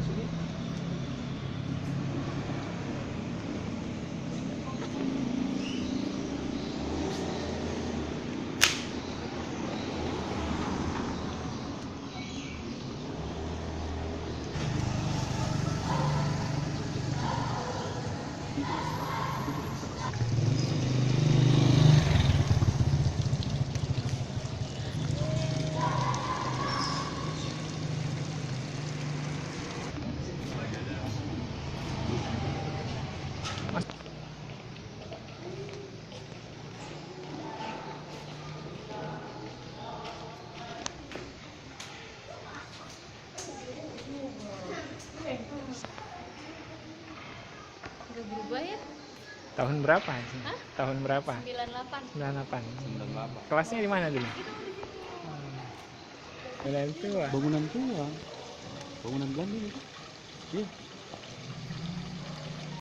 sini. Udah berubah ya? Tahun berapa sih? Hah? Tahun berapa? 98. 98. 98. Kelasnya di mana dulu? Bangunan tua. Bangunan tua. Bangunan Belanda ini. Iya.